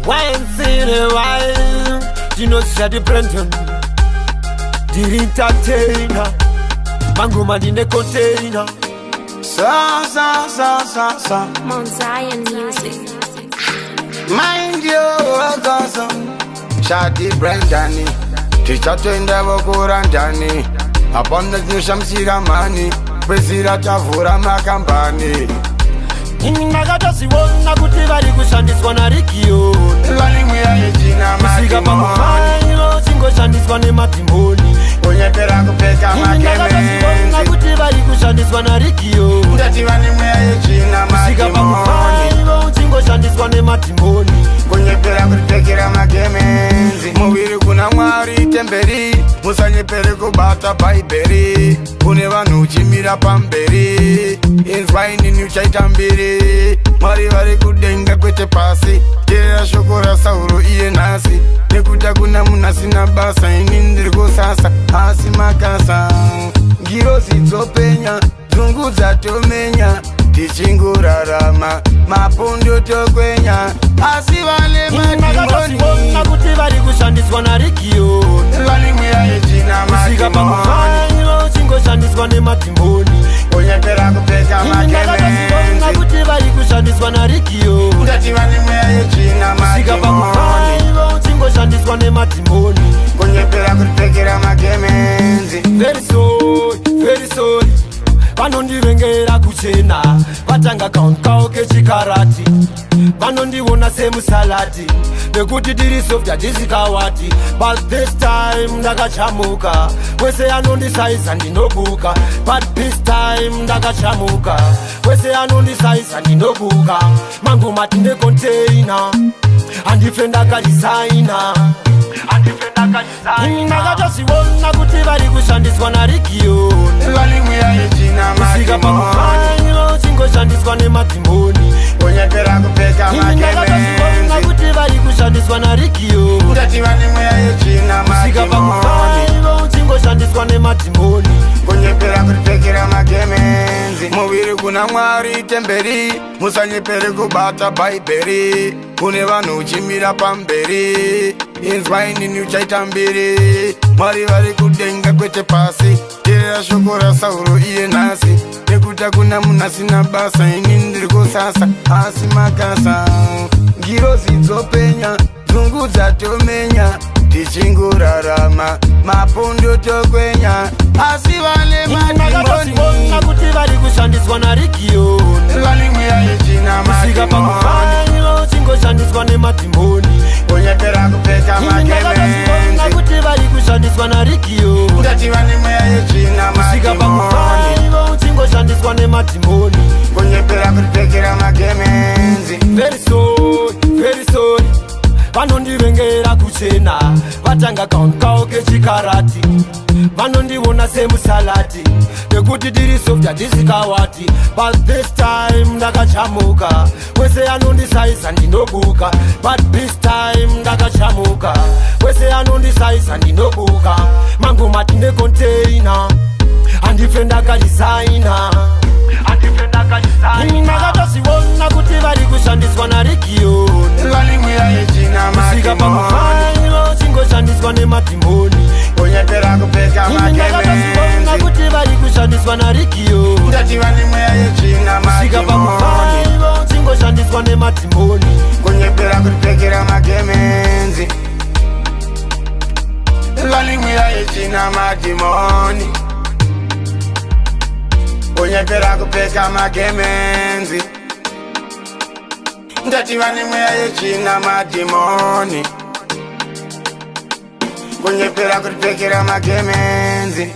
Once in a while, you know, Shady Brenton, the entertainer, Mango Man in the container. Mount Zion Music. Mind your cousin, Shady Brenton, teacher to endeavor Kurandani, upon the new Shamsira money, Presira Tavura Makampani. Inakatasiwona kuti vari kushandiswa narikio kusvika pamufairo chingoshandiswa nemadhimoni. Unyepera kupeka Inakatasiwona kuti vari kushandiswa narikio kusvika pamufairo chingoshandiswa nemadhimoni. kunyepera kupekera magemenzi muviri kuna Mwari temberi musanyepere kubata bhaibheri kune vanhu uchimira pamberi inzwai nini uchaita mbiri Mwari vari kudenga kwete pasi teerera shoko raSauro iye nhasi nekuti hakuna munhu asina basa ini ndiri kusasa asi makasa ngirozi dzopenya dzungu dzatomenya tichingorarama mapundo tokwenya asi vale madhimoni kuti vari kushandiswa narikio vane mweya yechina kusvika pamufairo chingoshandiswa nemadhimoni. unyepera kupeka magemenzi kuti vari kushandiswa narikio ndati vane mweya yechina kusvika pamufairo chingoshandiswa nemadhimoni. kunyepera kupekera magemenzi Very sorry vanondivengera kuchena vatanga kaunti kavo kechikarati vanondiona semusalati nekuti tiri softa tisikawati but this time ndakachamuka wese anondisaisa ndinobuka but this time ndakachamuka wese anondisaisa ndinobuka mangu mati ndekonteina handife ndakadisaina ndakatosiona kuti vari kushandiswa narikio vane mweya yechina kusvika pamufairo chingoshandiswa nemadhimoni. unyepera kupeka magemenzi kuti vari kushandiswa narikio ndati vane mweya yechina kusvika pamufairo chingoshandiswa nemadhimoni. kunyepera kupekera magemenzi muviri kuna Mwari temberi musanyepere kubata bhaibheri kune vanhu uchimira pamberi inzwai nini uchaita mbiri Mwari vari kudenga kwete pasi teerera shoko raSauro iye nhasi nekuti hakuna munhu asina basa ini ndiri kusasa asi makasa ngirozi dzopenya dzungu dzatomenya tichingorarama mapundo tokwenya asi vane madhimoni kuti vari kushandiswa narikio vane mweya yechina kusvika pamufairo chingoshandiswa nemadhimoni. unyepera kupeka magemenzi kuti vari kushandiswa narikio ndati vane mweya yechina kusvika pamufairo chingoshandiswa nemadhimoni. kunyepera kupekera magemenzi Very sorry vanondivengera kuchena vatanga kaunti kavo kechikarati vanondiona semusalati nekuti tiri softa tisikawati but this time ndakachamuka wese anondisaisa ndinobuka but this time ndakachamuka wese anondisaisa ndinobuka mangu mati ndekonteina handife ndakadisaina ndakatosiona kuti vari kushandiswa narikio vane mweya yechina kusvika pamufairo chingoshandiswa nemadhimoni. unyepera kupeka magemenzi kuti vari kushandiswa narikio ndati vane mweya yechina kusvika pamufairo chingoshandiswa nemadhimoni. kunyepera kupekera magemenzi vane mweya yechina madhimoni unyepera kupeka magemenzi ndati vane mweya yechina madhimoni kunyepera kupekera magemenzi